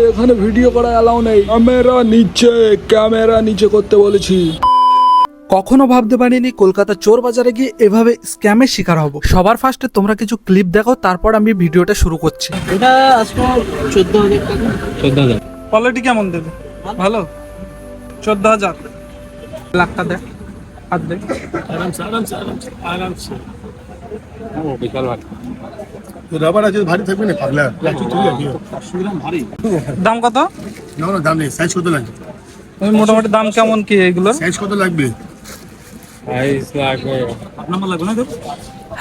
এখানে ভিডিও করা অ্যালাউ নেই, ক্যামেরা নিচে করতে বলেছি। কখনো ভাবতে পারিনি কলকাতা চোর বাজারে গিয়ে এভাবে স্ক্যামের শিকার হব। সবার ফার্স্টে তোমরা কিছু ক্লিপ দেখো, তারপর আমি ভিডিওটা শুরু করছি। এটা আজকে 14,000 টাকা। 14,000 কোয়ালিটি কেমন দেবে? ভালো। 14,000 লাখটা দেখ, হাত দেখ। আরামসে ও বিশাল ভারী রাবার আছে, ভারী থাকবে না পাগলা। ভারী। দাম কত? না না, দাম নেই। সাইজ কত লাগবে? মোটামুটি দাম কেমন কি এগুলো? সাইজ কত লাগবে? সাইজ লাগবে আপনার লাগবে না।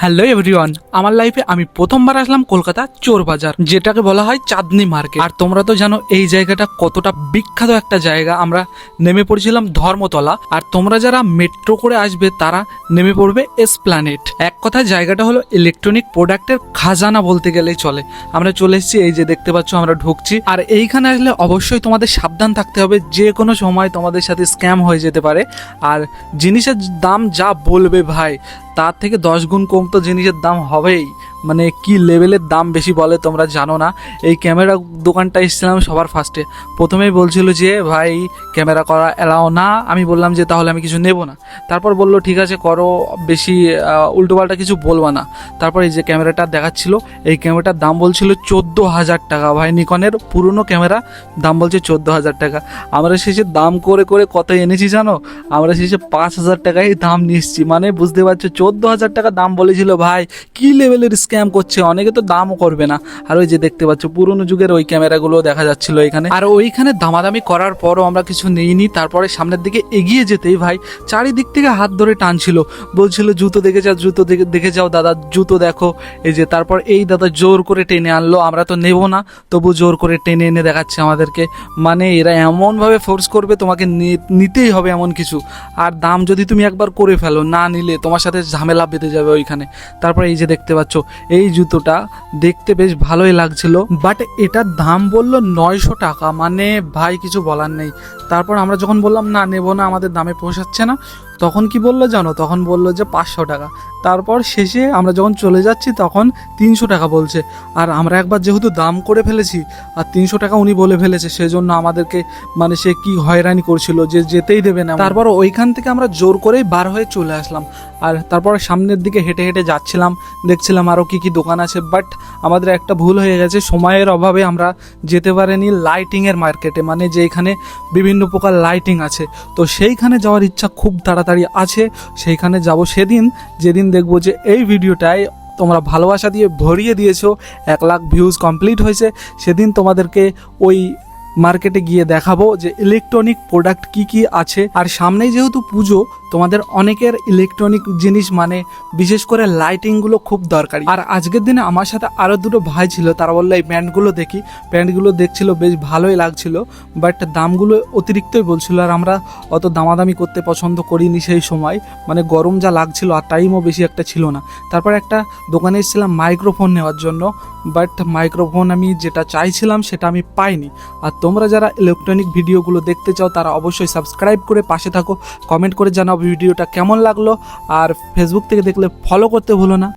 হ্যালো এভরিওয়ান, আমার লাইফে আমি প্রথমবার আসলাম কলকাতা চোর বাজার, যেটাকে বলা হয় চাঁদনি মার্কেট। আর তোমরা তো জানো এই জায়গাটা কতটা বিখ্যাত একটা জায়গা। আমরা নেমে পড়েছিলাম ধর্মতলা, আর তোমরা যারা মেট্রো করে আসবে তারা নেমে পড়বে এসপ্ল্যানেড। এক কথায় জায়গাটা হলো ইলেকট্রনিক প্রোডাক্টের খাজানা বলতে গেলেই চলে। আমরা চলে এসেছি, এই যে দেখতে পাচ্ছ আমরা ঢুকছি। আর এইখানে আসলে অবশ্যই তোমাদের সাবধান থাকতে হবে, যে কোনো সময় তোমাদের সাথে স্ক্যাম হয়ে যেতে পারে। আর জিনিসের দাম যা বলবে ভাই, তার থেকে 10 গুণ কম তো জিনিসের দাম হবেই। মানে কি লেভেলের দাম বেশি বলে তোমরা জানো না। এই ক্যামেরা দোকানটা এসেছিলাম সবার ফার্স্টে, প্রথমেই বলছিল যে ভাই ক্যামেরা করা এলাও না। আমি বললাম যে তাহলে আমি কিছু নেব না। তারপর বললো ঠিক আছে করো, বেশি উল্টোপাল্টা কিছু বলবা না। তারপর এই যে ক্যামেরাটা দেখাচ্ছিল, এই ক্যামেরাটার দাম বলছিল 14,000 টাকা। ভাই নিকনের পুরনো ক্যামেরা, দাম বলছে 14,000 টাকা। আমরা শেষে দাম করে করে কত এনেছি জানো? আমরা শেষে 5,000 টাকায় দাম নিয়ে এসেছি। মানে বুঝতে পারছো 14,000 টাকা দাম বলেছিল। ভাই কি লেভেলের স্ক্যাম করছে, অনেকে তো দামও করবে না। আর ওই যে দেখতে পাচ্ছ পুরনো যুগের ওই ক্যামেরাগুলো দেখা যাচ্ছিল এখানে। আর ওইখানে দামাদামি করার পরও আমরা কিছু নিইনি। তারপরে সামনের দিকে এগিয়ে যেতেই ভাই চারিদিক থেকে হাত ধরে টানছিল, বলছিল জুতো দেখে যাও, জুতো দেখে যাও দাদা, জুতো দেখো। এই যে তারপর এই দাদা জোর করে টেনে আনলো, আমরা তো নেব না, তবু জোর করে টেনে এনে দেখাচ্ছে আমাদেরকে। মানে এরা এমনভাবে ফোর্স করবে তোমাকে নিতেই হবে এমন কিছু। আর দাম যদি তুমি একবার করে ফেলো, না নিলে তোমার সাথে ঝামেলা বেঁধে যাবে ওইখানে। তারপরে এই যে দেখতে পাচ্ছ এই জুতোটা দেখতে বেশ ভালোই লাগছিল, বাট এটার দাম বললো 900 টাকা। মানে ভাই কিছু বলার নেই। তারপর আমরা যখন বললাম না নেব না, আমাদের দামে পোষাচ্ছে না, তখন কি বললো জানো? তখন বললো যে 500 টাকা। তারপর শেষে আমরা যখন চলে যাচ্ছি তখন 300 টাকা বলছে। আর আমরা একবার যেহেতু দাম করে ফেলেছি আর 300 টাকা উনি বলে ফেলেছে, সেজন্য আমাদেরকে মানে সে কি হয়রানি করছিল যে যেতেই দেবে না। তারপর ওইখান থেকে আমরা জোর করেই বার হয়ে চলে আসলাম। আর তারপর সামনের দিকে হেঁটে হেঁটে যাচ্ছিলাম, দেখছিলাম আরও কি কি দোকান আছে। বাট আমাদের একটা ভুল হয়ে গেছে, সময়ের অভাবে আমরা যেতে পারিনি লাইটিংয়ের মার্কেটে, মানে যেখানে বিভিন্ন প্রকার লাইটিং আছে। তো সেইখানে যাওয়ার ইচ্ছা খুব তাড়াতাড়ি আছে, সেইখানে যাব সেদিন যেদিন দেখবো যে এই ভিডিওটায় তোমরা ভালোবাসা দিয়ে ভরিয়ে দিয়েছো, 1 লাখ ভিউজ কমপ্লিট হয়েছে। সেদিন তোমাদেরকে ওই মার্কেটে গিয়ে দেখাবো যে ইলেকট্রনিক প্রোডাক্ট কি কি আছে। আর সামনেই যেহেতু পুজো, তোমাদের অনেকের ইলেকট্রনিক জিনিস মানে বিশেষ করে লাইটিংগুলো খুব দরকারি। আর আজকের দিনে আমার সাথে আরও দুটো ভাই ছিল, তারা বললো এই প্যান্টগুলো দেখি। প্যান্টগুলো দেখছিল, বেশ ভালোই লাগছিল, বাট দামগুলো অতিরিক্তই বলছিল। আর আমরা অত দামাদামি করতে পছন্দ করিনি সেই সময়, মানে গরম যা লাগছিল আর টাইমও বেশি একটা ছিল না। তারপর একটা দোকানে এসেছিলাম মাইক্রোফোন নেওয়ার জন্য, বাট মাইক্রোফোন আমি যেটা চাইছিলাম সেটা আমি পাইনি। আর তোমরা যারা ইলেকট্রনিক ভিডিওগুলো দেখতে চাও তারা অবশ্যই সাবস্ক্রাইব করে পাশে থাকো, কমেন্ট করে জানাও ভিডিওটা কেমন লাগলো। আর ফেসবুক থেকে দেখলে ফলো করতে ভুলো না।